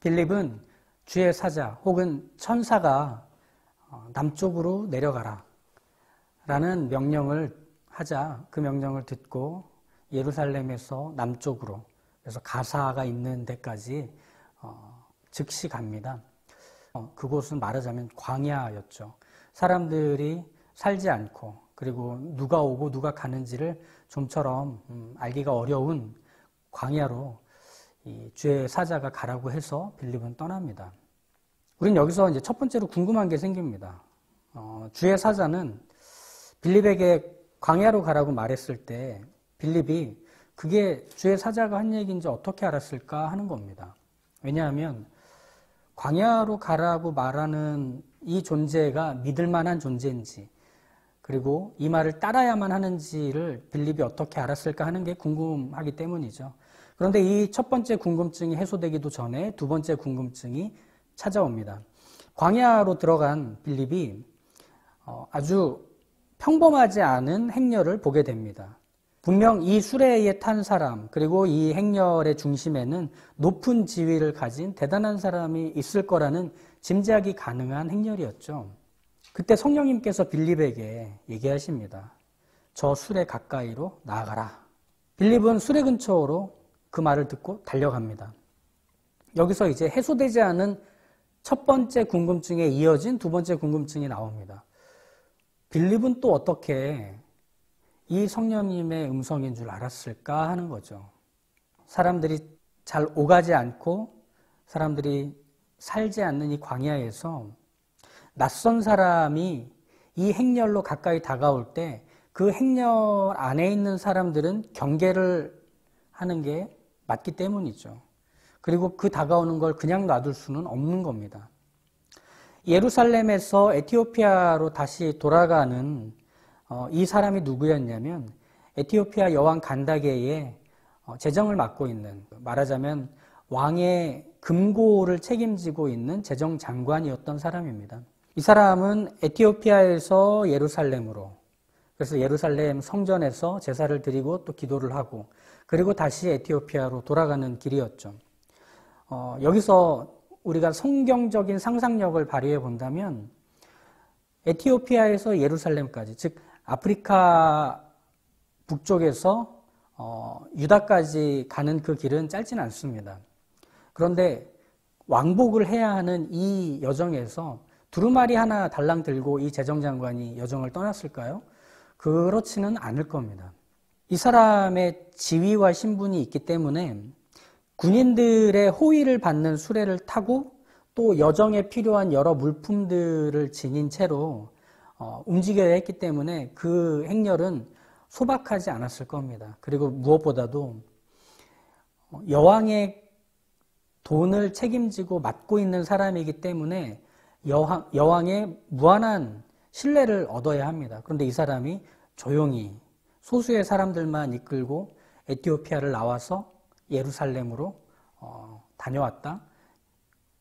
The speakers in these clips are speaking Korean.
빌립은 주의 사자 혹은 천사가 남쪽으로 내려가라 라는 명령을 하자 그 명령을 듣고 예루살렘에서 남쪽으로, 그래서 가사가 있는 데까지 즉시 갑니다. 그곳은 말하자면 광야였죠. 사람들이 살지 않고 그리고 누가 오고 누가 가는지를 좀처럼 알기가 어려운 광야로 이 주의 사자가 가라고 해서 빌립은 떠납니다. 우린 여기서 이제 첫 번째로 궁금한 게 생깁니다. 주의 사자는 빌립에게 광야로 가라고 말했을 때 빌립이 그게 주의 사자가 한 얘기인지 어떻게 알았을까 하는 겁니다. 왜냐하면 광야로 가라고 말하는 이 존재가 믿을 만한 존재인지 그리고 이 말을 따라야만 하는지를 빌립이 어떻게 알았을까 하는 게 궁금하기 때문이죠. 그런데 이 첫 번째 궁금증이 해소되기도 전에 두 번째 궁금증이 찾아옵니다. 광야로 들어간 빌립이 아주 평범하지 않은 행렬을 보게 됩니다. 분명 이 수레에 탄 사람 그리고 이 행렬의 중심에는 높은 지위를 가진 대단한 사람이 있을 거라는 짐작이 가능한 행렬이었죠. 그때 성령님께서 빌립에게 얘기하십니다. 저 수레 가까이로 나아가라. 빌립은 수레 근처로 그 말을 듣고 달려갑니다. 여기서 이제 해소되지 않은 첫 번째 궁금증에 이어진 두 번째 궁금증이 나옵니다. 빌립은 또 어떻게 이 성령님의 음성인 줄 알았을까 하는 거죠. 사람들이 잘 오가지 않고 사람들이 살지 않는 이 광야에서 낯선 사람이 이 행렬로 가까이 다가올 때 그 행렬 안에 있는 사람들은 경계를 하는 게 맞기 때문이죠. 그리고 그 다가오는 걸 그냥 놔둘 수는 없는 겁니다. 예루살렘에서 에티오피아로 다시 돌아가는 이 사람이 누구였냐면 에티오피아 여왕 간다게의 재정을 맡고 있는, 말하자면 왕의 금고를 책임지고 있는 재정장관이었던 사람입니다. 이 사람은 에티오피아에서 예루살렘으로, 그래서 예루살렘 성전에서 제사를 드리고 또 기도를 하고 그리고 다시 에티오피아로 돌아가는 길이었죠. 여기서 우리가 성경적인 상상력을 발휘해 본다면 에티오피아에서 예루살렘까지, 즉 아프리카 북쪽에서 유다까지 가는 그 길은 짧지는 않습니다. 그런데 왕복을 해야 하는 이 여정에서 두루마리 하나 달랑 들고 이 재정장관이 여정을 떠났을까요? 그렇지는 않을 겁니다. 이 사람의 지위와 신분이 있기 때문에 군인들의 호위를 받는 수레를 타고 또 여정에 필요한 여러 물품들을 지닌 채로 움직여야 했기 때문에 그 행렬은 소박하지 않았을 겁니다. 그리고 무엇보다도 여왕의 돈을 책임지고 맡고 있는 사람이기 때문에 여왕의 무한한 신뢰를 얻어야 합니다. 그런데 이 사람이 조용히 소수의 사람들만 이끌고 에티오피아를 나와서 예루살렘으로 다녀왔다.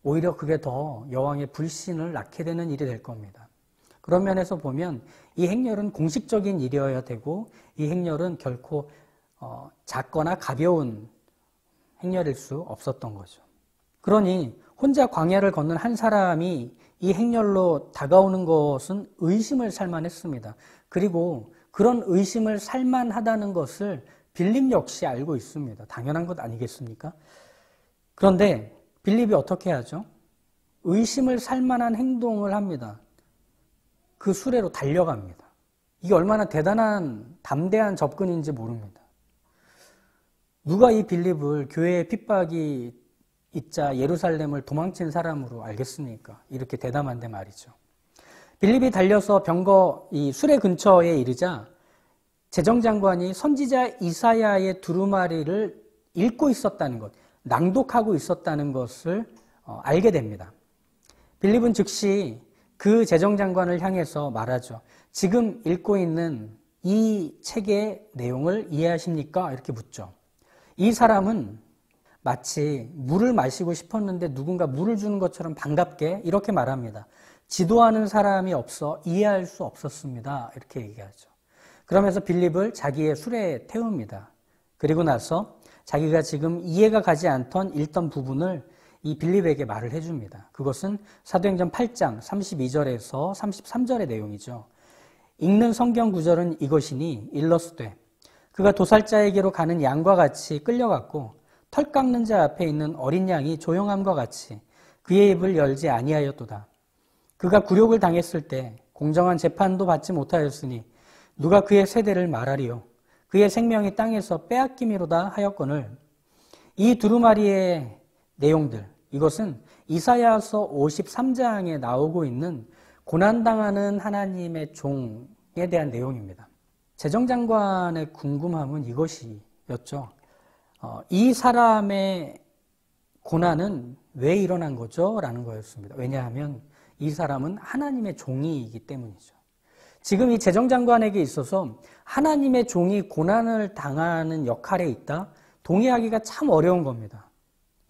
오히려 그게 더 여왕의 불신을 낳게 되는 일이 될 겁니다. 그런 면에서 보면 이 행렬은 공식적인 일이어야 되고 이 행렬은 결코 작거나 가벼운 행렬일 수 없었던 거죠. 그러니 혼자 광야를 걷는 한 사람이 이 행렬로 다가오는 것은 의심을 살만했습니다. 그리고 그런 의심을 살만하다는 것을 빌립 역시 알고 있습니다. 당연한 것 아니겠습니까? 그런데 빌립이 어떻게 하죠? 의심을 살만한 행동을 합니다. 그 수레로 달려갑니다. 이게 얼마나 대단한 담대한 접근인지 모릅니다. 누가 이 빌립을 교회의 핍박이 있자 예루살렘을 도망친 사람으로 알겠습니까? 이렇게 대담한데 말이죠. 빌립이 달려서 이 수레 근처에 이르자 재정장관이 선지자 이사야의 두루마리를 읽고 있었다는 것, 낭독하고 있었다는 것을 알게 됩니다. 빌립은 즉시 그 재정장관을 향해서 말하죠. 지금 읽고 있는 이 책의 내용을 이해하십니까? 이렇게 묻죠. 이 사람은 마치 물을 마시고 싶었는데 누군가 물을 주는 것처럼 반갑게 이렇게 말합니다. 지도하는 사람이 없어 이해할 수 없었습니다. 이렇게 얘기하죠. 그러면서 빌립을 자기의 수레에 태웁니다. 그리고 나서 자기가 지금 이해가 가지 않던 읽던 부분을 이 빌립에게 말을 해줍니다. 그것은 사도행전 8장 32절에서 33절의 내용이죠. 읽는 성경 구절은 이것이니 일러스되 그가 도살자에게로 가는 양과 같이 끌려갔고 털 깎는 자 앞에 있는 어린 양이 조용함과 같이 그의 입을 열지 아니하였도다. 그가 굴욕을 당했을 때 공정한 재판도 받지 못하였으니 누가 그의 세대를 말하리요. 그의 생명이 땅에서 빼앗김이로다 하였거늘. 이 두루마리의 내용들, 이것은 이사야서 53장에 나오고 있는 고난당하는 하나님의 종에 대한 내용입니다. 재정장관의 궁금함은 이것이었죠. 이 사람의 고난은 왜 일어난 거죠? 라는 거였습니다. 왜냐하면 이 사람은 하나님의 종이기 때문이죠. 지금 이 재정장관에게 있어서 하나님의 종이 고난을 당하는 역할에 있다? 동의하기가 참 어려운 겁니다.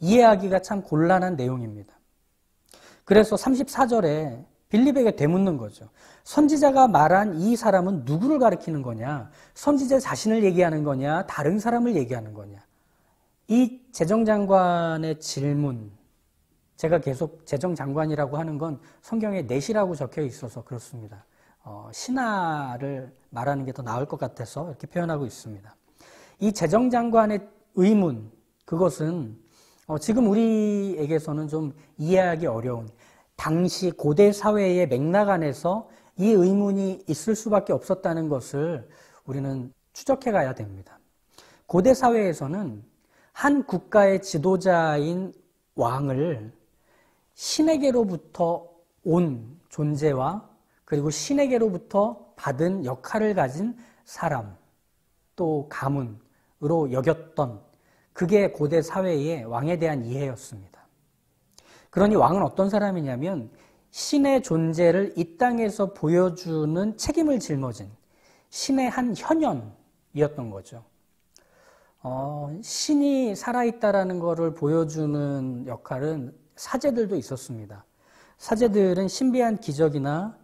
이해하기가 참 곤란한 내용입니다. 그래서 34절에 빌립에게 되묻는 거죠. 선지자가 말한 이 사람은 누구를 가리키는 거냐? 선지자 자신을 얘기하는 거냐? 다른 사람을 얘기하는 거냐? 이 재정장관의 질문, 제가 계속 재정장관이라고 하는 건 성경에 넷이라고 적혀 있어서 그렇습니다. 신하를 말하는 게 더 나을 것 같아서 이렇게 표현하고 있습니다. 이 재정장관의 의문, 그것은 지금 우리에게서는 좀 이해하기 어려운 당시 고대 사회의 맥락 안에서 이 의문이 있을 수밖에 없었다는 것을 우리는 추적해 가야 됩니다. 고대 사회에서는 한 국가의 지도자인 왕을 신에게로부터 온 존재와 그리고 신에게로부터 받은 역할을 가진 사람 또 가문으로 여겼던 그게 고대 사회의 왕에 대한 이해였습니다. 그러니 왕은 어떤 사람이냐면 신의 존재를 이 땅에서 보여주는 책임을 짊어진 신의 한 현현이었던 거죠. 신이 살아있다라는 것을 보여주는 역할은 사제들도 있었습니다. 사제들은 신비한 기적이나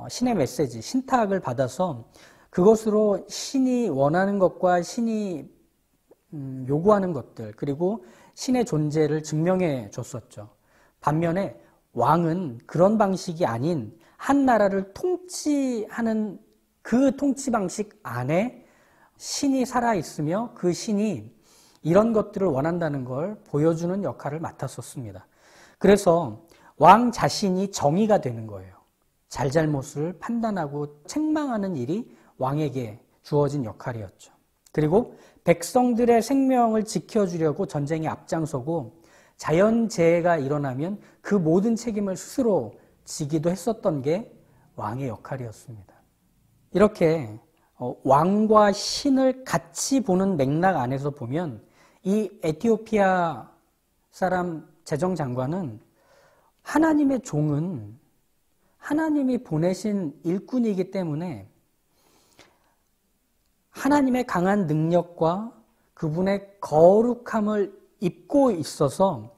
신의 메시지, 신탁을 받아서 그것으로 신이 원하는 것과 신이 요구하는 것들, 그리고 신의 존재를 증명해 줬었죠. 반면에 왕은 그런 방식이 아닌 한 나라를 통치하는 그 통치 방식 안에 신이 살아있으며 그 신이 이런 것들을 원한다는 걸 보여주는 역할을 맡았었습니다. 그래서 왕 자신이 정의가 되는 거예요. 잘잘못을 판단하고 책망하는 일이 왕에게 주어진 역할이었죠. 그리고 백성들의 생명을 지켜주려고 전쟁에 앞장서고 자연재해가 일어나면 그 모든 책임을 스스로 지기도 했었던 게 왕의 역할이었습니다. 이렇게 왕과 신을 같이 보는 맥락 안에서 보면 이 에티오피아 사람 재정장관은 하나님의 종은 하나님이 보내신 일꾼이기 때문에 하나님의 강한 능력과 그분의 거룩함을 입고 있어서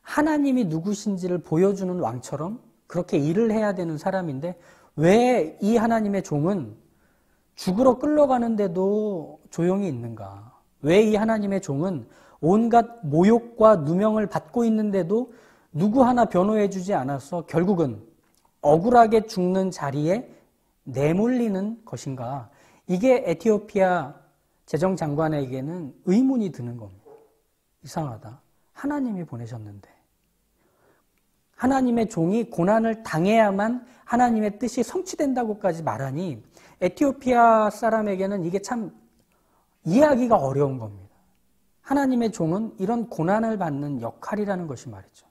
하나님이 누구신지를 보여주는 왕처럼 그렇게 일을 해야 되는 사람인데 왜 이 하나님의 종은 죽으러 끌려가는데도 조용히 있는가? 왜 이 하나님의 종은 온갖 모욕과 누명을 받고 있는데도 누구 하나 변호해주지 않아서 결국은 억울하게 죽는 자리에 내몰리는 것인가? 이게 에티오피아 재정장관에게는 의문이 드는 겁니다. 이상하다. 하나님이 보내셨는데. 하나님의 종이 고난을 당해야만 하나님의 뜻이 성취된다고까지 말하니 에티오피아 사람에게는 이게 참 이해하기가 어려운 겁니다. 하나님의 종은 이런 고난을 받는 역할이라는 것이 말이죠.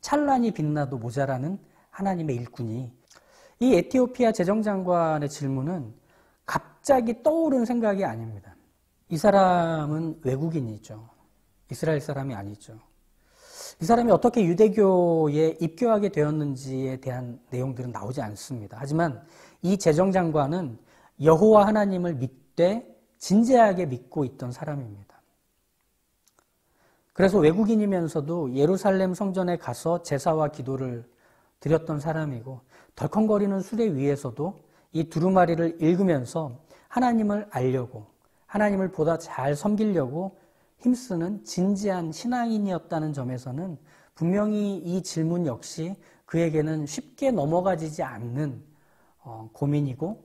찬란히 빛나도 모자라는 하나님의 일꾼이 이 에티오피아 재정장관의 질문은 갑자기 떠오른 생각이 아닙니다. 이 사람은 외국인이죠. 이스라엘 사람이 아니죠. 이 사람이 어떻게 유대교에 입교하게 되었는지에 대한 내용들은 나오지 않습니다. 하지만 이 재정장관은 여호와 하나님을 믿되 진지하게 믿고 있던 사람입니다. 그래서 외국인이면서도 예루살렘 성전에 가서 제사와 기도를 드렸던 사람이고 덜컹거리는 수레 위에서도 이 두루마리를 읽으면서 하나님을 알려고 하나님을 보다 잘 섬기려고 힘쓰는 진지한 신앙인이었다는 점에서는 분명히 이 질문 역시 그에게는 쉽게 넘어가지지 않는 고민이고,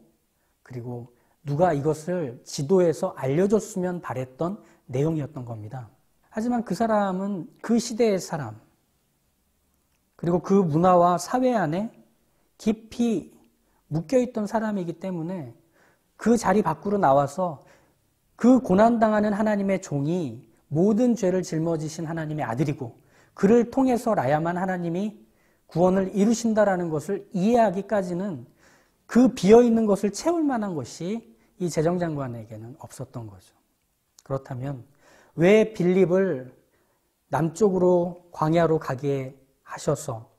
그리고 누가 이것을 지도에서 알려줬으면 바랬던 내용이었던 겁니다. 하지만 그 사람은 그 시대의 사람, 그리고 그 문화와 사회 안에 깊이 묶여있던 사람이기 때문에 그 자리 밖으로 나와서 그 고난당하는 하나님의 종이 모든 죄를 짊어지신 하나님의 아들이고 그를 통해서라야만 하나님이 구원을 이루신다라는 것을 이해하기까지는 그 비어있는 것을 채울 만한 것이 이 재정장관에게는 없었던 거죠. 그렇다면 왜 빌립을 남쪽으로 광야로 가게 하셔서,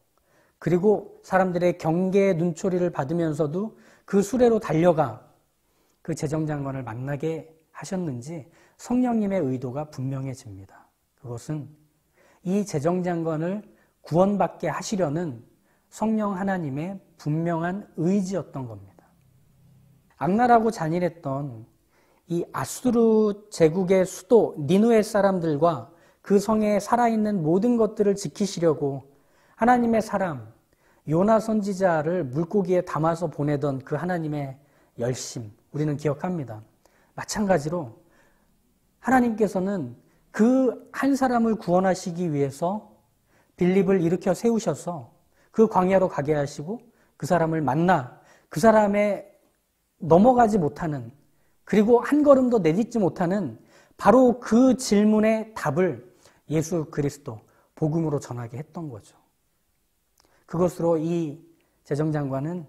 그리고 사람들의 경계의 눈초리를 받으면서도 그 수레로 달려가 그 재정장관을 만나게 하셨는지 성령님의 의도가 분명해집니다. 그것은 이 재정장관을 구원받게 하시려는 성령 하나님의 분명한 의지였던 겁니다. 악랄하고 잔인했던 이 아수르 제국의 수도 니누의 사람들과 그 성에 살아있는 모든 것들을 지키시려고 하나님의 사람 요나 선지자를 물고기에 담아서 보내던 그 하나님의 열심, 우리는 기억합니다. 마찬가지로 하나님께서는 그 한 사람을 구원하시기 위해서 빌립을 일으켜 세우셔서 그 광야로 가게 하시고 그 사람을 만나 그 사람의 넘어가지 못하는, 그리고 한 걸음도 내딛지 못하는 바로 그 질문의 답을 예수 그리스도 복음으로 전하게 했던 거죠. 그것으로 이 재정장관은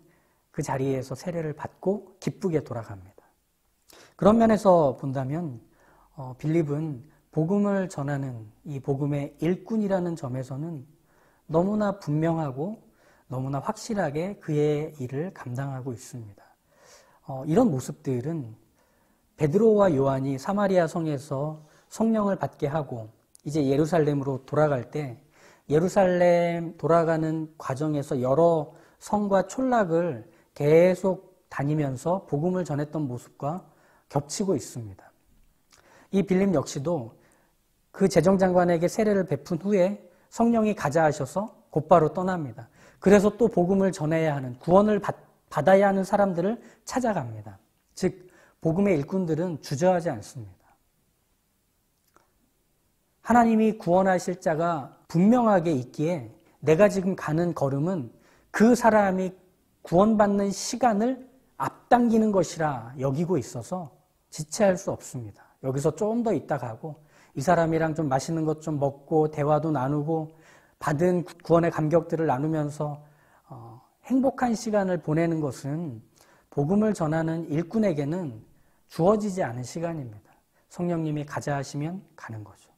그 자리에서 세례를 받고 기쁘게 돌아갑니다. 그런 면에서 본다면 빌립은 복음을 전하는 이 복음의 일꾼이라는 점에서는 너무나 분명하고 너무나 확실하게 그의 일을 감당하고 있습니다. 이런 모습들은 베드로와 요한이 사마리아 성에서 성령을 받게 하고 이제 예루살렘으로 돌아갈 때 예루살렘 돌아가는 과정에서 여러 성과 촌락을 계속 다니면서 복음을 전했던 모습과 겹치고 있습니다. 이 빌립 역시도 그 재정장관에게 세례를 베푼 후에 성령이 가자 하셔서 곧바로 떠납니다. 그래서 또 복음을 전해야 하는, 구원을 받아야 하는 사람들을 찾아갑니다. 즉 복음의 일꾼들은 주저하지 않습니다. 하나님이 구원하실 자가 분명하게 있기에 내가 지금 가는 걸음은 그 사람이 구원받는 시간을 앞당기는 것이라 여기고 있어서 지체할 수 없습니다. 여기서 조금 더 있다 가고 이 사람이랑 좀 맛있는 것 좀 먹고 대화도 나누고 받은 구원의 감격들을 나누면서 행복한 시간을 보내는 것은 복음을 전하는 일꾼에게는 주어지지 않은 시간입니다. 성령님이 가자 하시면 가는 거죠.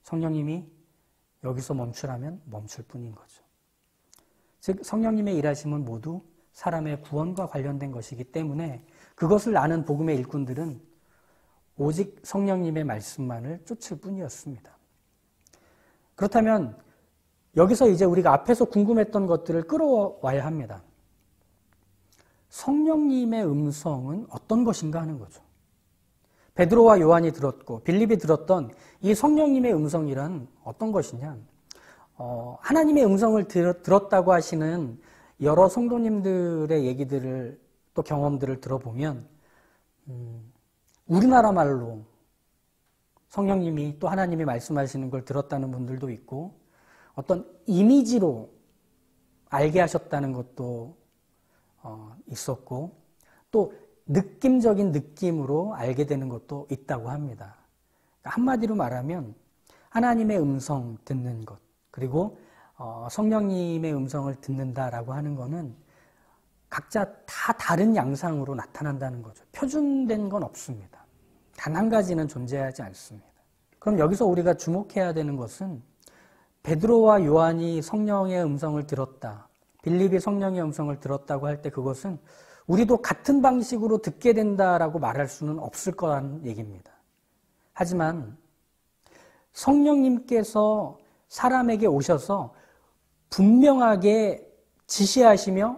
성령님이 여기서 멈추라면 멈출 뿐인 거죠. 즉 성령님의 일하심은 모두 사람의 구원과 관련된 것이기 때문에 그것을 아는 복음의 일꾼들은 오직 성령님의 말씀만을 쫓을 뿐이었습니다. 그렇다면 여기서 이제 우리가 앞에서 궁금했던 것들을 끌어와야 합니다. 성령님의 음성은 어떤 것인가 하는 거죠. 베드로와 요한이 들었고 빌립이 들었던 이 성령님의 음성이란 어떤 것이냐? 하나님의 음성을 들었다고 하시는 여러 성도님들의 얘기들을 또 경험들을 들어보면 우리나라 말로 성령님이 또 하나님이 말씀하시는 걸 들었다는 분들도 있고 어떤 이미지로 알게 하셨다는 것도 있었고 또 느낌적인 느낌으로 알게 되는 것도 있다고 합니다. 한마디로 말하면 하나님의 음성 듣는 것, 그리고 성령님의 음성을 듣는다라고 하는 것은 각자 다 다른 양상으로 나타난다는 거죠. 표준된 건 없습니다. 단 한 가지는 존재하지 않습니다. 그럼 여기서 우리가 주목해야 되는 것은 베드로와 요한이 성령의 음성을 들었다, 빌립이 성령의 음성을 들었다고 할 때 그것은 우리도 같은 방식으로 듣게 된다라고 말할 수는 없을 거라는 얘기입니다. 하지만 성령님께서 사람에게 오셔서 분명하게 지시하시며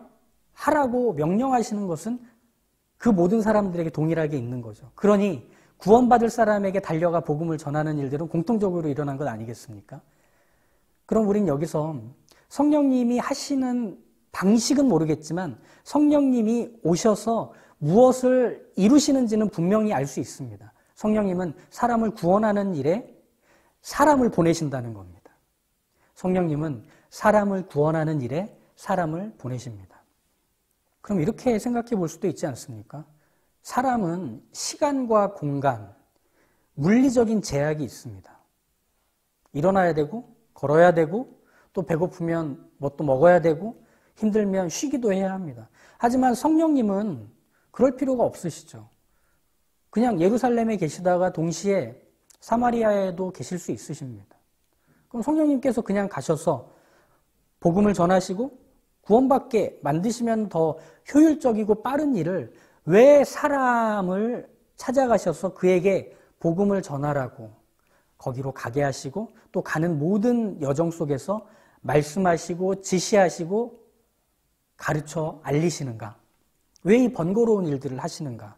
하라고 명령하시는 것은 그 모든 사람들에게 동일하게 있는 거죠. 그러니 구원받을 사람에게 달려가 복음을 전하는 일들은 공통적으로 일어난 것 아니겠습니까? 그럼 우린 여기서 성령님이 하시는 방식은 모르겠지만 성령님이 오셔서 무엇을 이루시는지는 분명히 알 수 있습니다. 성령님은 사람을 구원하는 일에 사람을 보내신다는 겁니다. 성령님은 사람을 구원하는 일에 사람을 보내십니다. 그럼 이렇게 생각해 볼 수도 있지 않습니까? 사람은 시간과 공간, 물리적인 제약이 있습니다. 일어나야 되고, 걸어야 되고, 또 배고프면 뭣도 먹어야 되고, 힘들면 쉬기도 해야 합니다. 하지만 성령님은 그럴 필요가 없으시죠. 그냥 예루살렘에 계시다가 동시에 사마리아에도 계실 수 있으십니다. 그럼 성령님께서 그냥 가셔서 복음을 전하시고 구원받게 만드시면 더 효율적이고 빠른 일을 왜 사람을 찾아가셔서 그에게 복음을 전하라고 거기로 가게 하시고 또 가는 모든 여정 속에서 말씀하시고 지시하시고 가르쳐 알리시는가? 왜 이 번거로운 일들을 하시는가?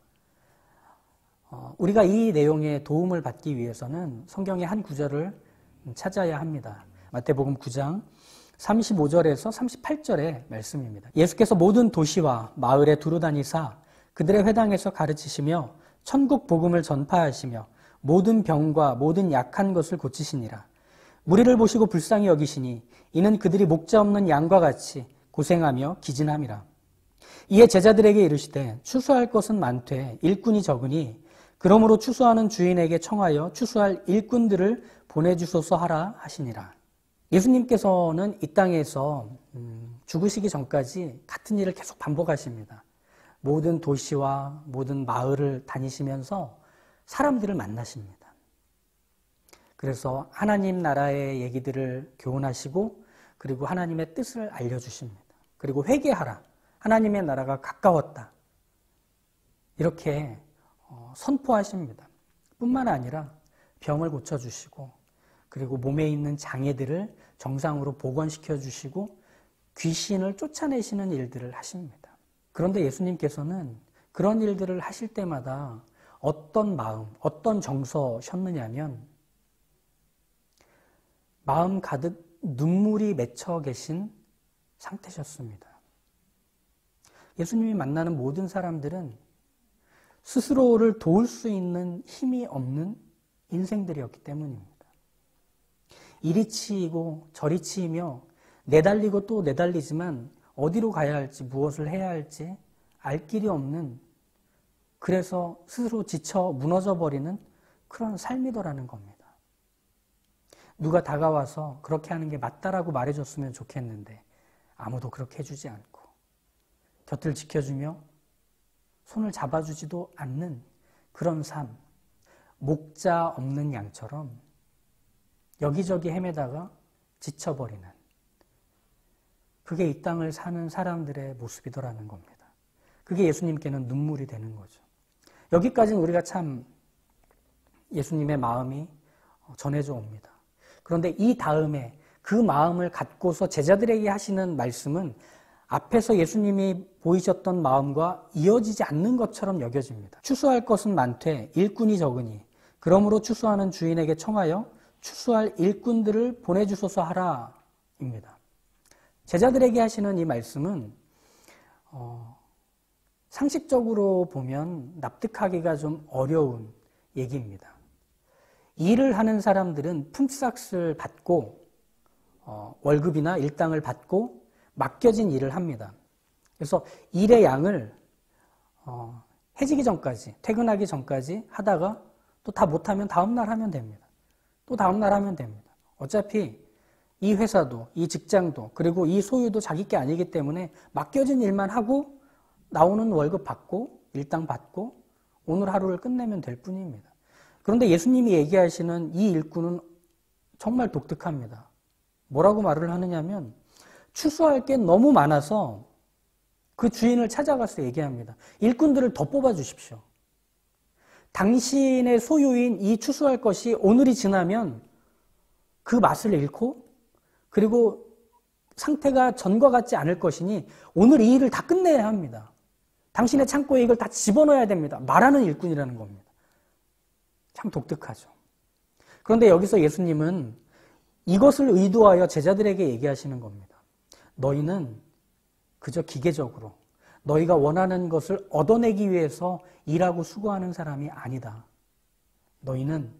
우리가 이 내용에 도움을 받기 위해서는 성경의 한 구절을 찾아야 합니다. 마태복음 9장 35절에서 38절의 말씀입니다. 예수께서 모든 도시와 마을에 두루다니사 그들의 회당에서 가르치시며 천국 복음을 전파하시며 모든 병과 모든 약한 것을 고치시니라. 무리를 보시고 불쌍히 여기시니 이는 그들이 목자 없는 양과 같이 고생하며 기진함이라. 이에 제자들에게 이르시되 추수할 것은 많되 일꾼이 적으니 그러므로 추수하는 주인에게 청하여 추수할 일꾼들을 보내주소서 하라 하시니라. 예수님께서는 이 땅에서 죽으시기 전까지 같은 일을 계속 반복하십니다. 모든 도시와 모든 마을을 다니시면서 사람들을 만나십니다. 그래서 하나님 나라의 얘기들을 교훈하시고 그리고 하나님의 뜻을 알려주십니다. 그리고 회개하라. 하나님의 나라가 가까웠다. 이렇게 선포하십니다. 뿐만 아니라 병을 고쳐주시고 그리고 몸에 있는 장애들을 정상으로 복원시켜 주시고 귀신을 쫓아내시는 일들을 하십니다. 그런데 예수님께서는 그런 일들을 하실 때마다 어떤 마음, 어떤 정서셨느냐면 마음 가득 눈물이 맺혀 계신 상태셨습니다. 예수님이 만나는 모든 사람들은 스스로를 도울 수 있는 힘이 없는 인생들이었기 때문입니다. 이리 치이고 저리 치이며 내달리고 또 내달리지만 어디로 가야 할지 무엇을 해야 할지 알 길이 없는, 그래서 스스로 지쳐 무너져 버리는 그런 삶이더라는 겁니다. 누가 다가와서 그렇게 하는 게 맞다라고 말해줬으면 좋겠는데 아무도 그렇게 해주지 않고 곁을 지켜주며 손을 잡아주지도 않는 그런 삶, 목자 없는 양처럼 여기저기 헤매다가 지쳐버리는, 그게 이 땅을 사는 사람들의 모습이더라는 겁니다. 그게 예수님께는 눈물이 되는 거죠. 여기까지는 우리가 참 예수님의 마음이 전해져 옵니다. 그런데 이 다음에 그 마음을 갖고서 제자들에게 하시는 말씀은 앞에서 예수님이 보이셨던 마음과 이어지지 않는 것처럼 여겨집니다. 추수할 것은 많되 일꾼이 적으니 그러므로 추수하는 주인에게 청하여 추수할 일꾼들을 보내주소서 하라 입니다. 제자들에게 하시는 이 말씀은 상식적으로 보면 납득하기가 좀 어려운 얘기입니다. 일을 하는 사람들은 품삯을 받고 월급이나 일당을 받고 맡겨진 일을 합니다. 그래서 일의 양을 해지기 전까지, 퇴근하기 전까지 하다가 또 다 못하면 다음날 하면 됩니다. 또 다음날 하면 됩니다. 어차피 이 회사도, 이 직장도, 그리고 이 소유도 자기 게 아니기 때문에 맡겨진 일만 하고 나오는 월급 받고 일당 받고 오늘 하루를 끝내면 될 뿐입니다. 그런데 예수님이 얘기하시는 이 일꾼은 정말 독특합니다. 뭐라고 말을 하느냐면 추수할 게 너무 많아서 그 주인을 찾아가서 얘기합니다. 일꾼들을 더 뽑아 주십시오. 당신의 소유인 이 추수할 것이 오늘이 지나면 그 맛을 잃고 그리고 상태가 전과 같지 않을 것이니 오늘 이 일을 다 끝내야 합니다. 당신의 창고에 이걸 다 집어넣어야 됩니다. 말하는 일꾼이라는 겁니다. 참 독특하죠. 그런데 여기서 예수님은 이것을 의도하여 제자들에게 얘기하시는 겁니다. 너희는 그저 기계적으로 너희가 원하는 것을 얻어내기 위해서 일하고 수고하는 사람이 아니다. 너희는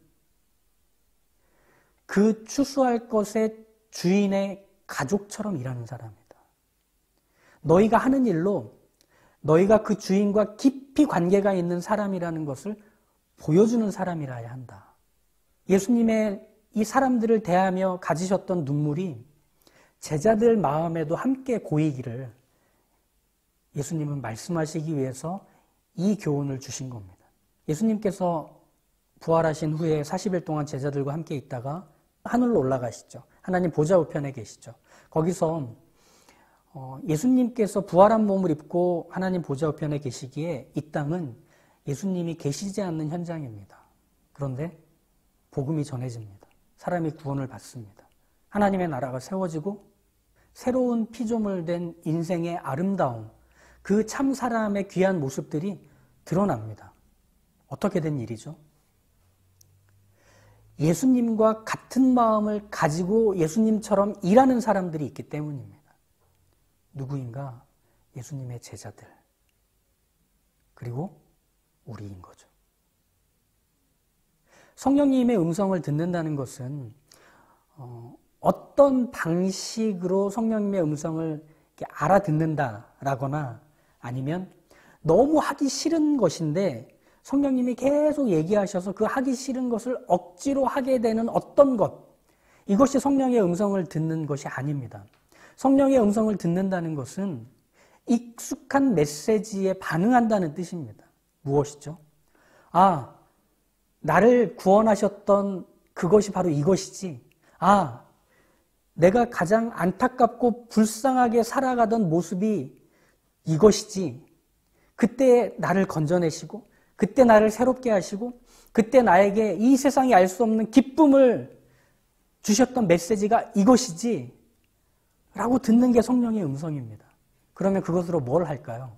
그 추수할 것의 주인의 가족처럼 일하는 사람이다. 너희가 하는 일로 너희가 그 주인과 깊이 관계가 있는 사람이라는 것을 보여주는 사람이라야 한다. 예수님의 이 사람들을 대하며 가지셨던 눈물이 제자들 마음에도 함께 고이기를 예수님은 말씀하시기 위해서 이 교훈을 주신 겁니다. 예수님께서 부활하신 후에 40일 동안 제자들과 함께 있다가 하늘로 올라가시죠. 하나님 보좌 우편에 계시죠. 거기서 예수님께서 부활한 몸을 입고 하나님 보좌 우편에 계시기에 이 땅은 예수님이 계시지 않는 현장입니다. 그런데 복음이 전해집니다. 사람이 구원을 받습니다. 하나님의 나라가 세워지고 새로운 피조물 된 인생의 아름다움, 그 참 사람의 귀한 모습들이 드러납니다. 어떻게 된 일이죠? 예수님과 같은 마음을 가지고 예수님처럼 일하는 사람들이 있기 때문입니다. 누구인가? 예수님의 제자들. 그리고 우리인 거죠. 성령님의 음성을 듣는다는 것은 어떤 방식으로 성령님의 음성을 알아듣는다라거나 아니면 너무 하기 싫은 것인데 성령님이 계속 얘기하셔서 그 하기 싫은 것을 억지로 하게 되는 어떤 것, 이것이 성령의 음성을 듣는 것이 아닙니다. 성령의 음성을 듣는다는 것은 익숙한 메시지에 반응한다는 뜻입니다. 무엇이죠? 아, 나를 구원하셨던 그것이 바로 이것이지. 아, 내가 가장 안타깝고 불쌍하게 살아가던 모습이 이것이지. 그때 나를 건져내시고 그때 나를 새롭게 하시고 그때 나에게 이 세상이 알 수 없는 기쁨을 주셨던 메시지가 이것이지 라고 듣는 게 성령의 음성입니다. 그러면 그것으로 뭘 할까요?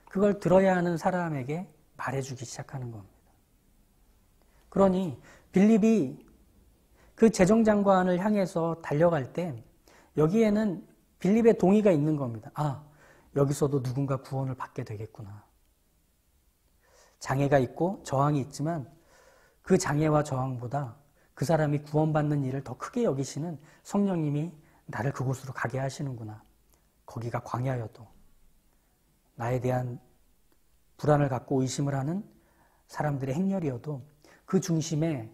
그걸 들어야 하는 사람에게 말해주기 시작하는 겁니다. 그러니 빌립이 그 재정장관을 향해서 달려갈 때 여기에는 빌립의 동의가 있는 겁니다. 아, 여기서도 누군가 구원을 받게 되겠구나. 장애가 있고 저항이 있지만 그 장애와 저항보다 그 사람이 구원받는 일을 더 크게 여기시는 성령님이 나를 그곳으로 가게 하시는구나. 거기가 광야여도 나에 대한 불안을 갖고 의심을 하는 사람들의 행렬이어도 그 중심에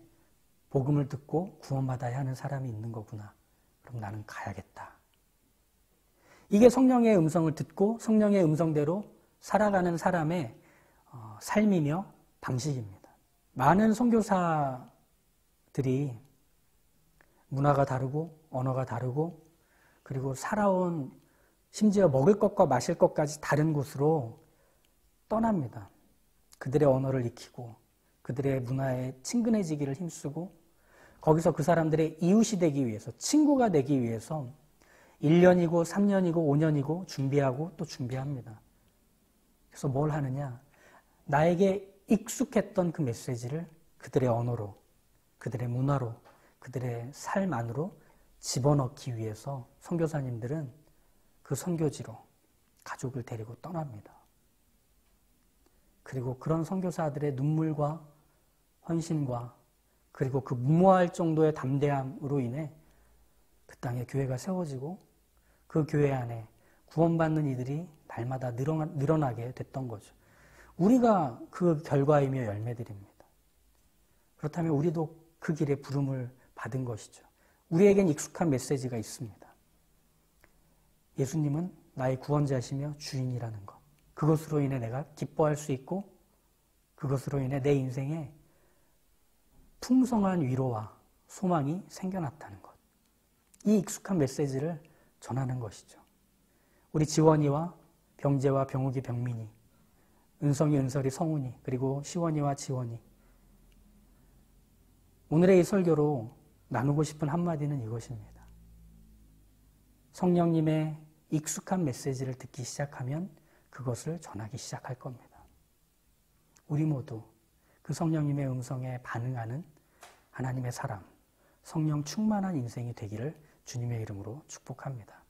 복음을 듣고 구원받아야 하는 사람이 있는 거구나. 그럼 나는 가야겠다. 이게 성령의 음성을 듣고 성령의 음성대로 살아가는 사람의 삶이며 방식입니다. 많은 선교사들이 문화가 다르고 언어가 다르고 그리고 살아온 심지어 먹을 것과 마실 것까지 다른 곳으로 떠납니다. 그들의 언어를 익히고 그들의 문화에 친근해지기를 힘쓰고 거기서 그 사람들의 이웃이 되기 위해서 친구가 되기 위해서 1년이고 3년이고 5년이고 준비하고 또 준비합니다. 그래서 뭘 하느냐? 나에게 익숙했던 그 메시지를 그들의 언어로, 그들의 문화로, 그들의 삶 안으로 집어넣기 위해서 선교사님들은 그 선교지로 가족을 데리고 떠납니다. 그리고 그런 선교사들의 눈물과 헌신과 그리고 그 무모할 정도의 담대함으로 인해 그 땅에 교회가 세워지고 그 교회 안에 구원받는 이들이 날마다 늘어나게 됐던 거죠. 우리가 그 결과이며 열매들입니다. 그렇다면 우리도 그 길에 부름을 받은 것이죠. 우리에겐 익숙한 메시지가 있습니다. 예수님은 나의 구원자시며 주인이라는 것. 그것으로 인해 내가 기뻐할 수 있고 그것으로 인해 내 인생에 풍성한 위로와 소망이 생겨났다는 것. 이 익숙한 메시지를 전하는 것이죠. 우리 지원이와 병재와 병욱이 병민이, 은성이 은설이 성훈이, 그리고 시원이와 지원이. 오늘의 이 설교로 나누고 싶은 한마디는 이것입니다. 성령님의 익숙한 메시지를 듣기 시작하면 그것을 전하기 시작할 겁니다. 우리 모두 그 성령님의 음성에 반응하는 하나님의 사람, 성령 충만한 인생이 되기를 주님의 이름으로 축복합니다.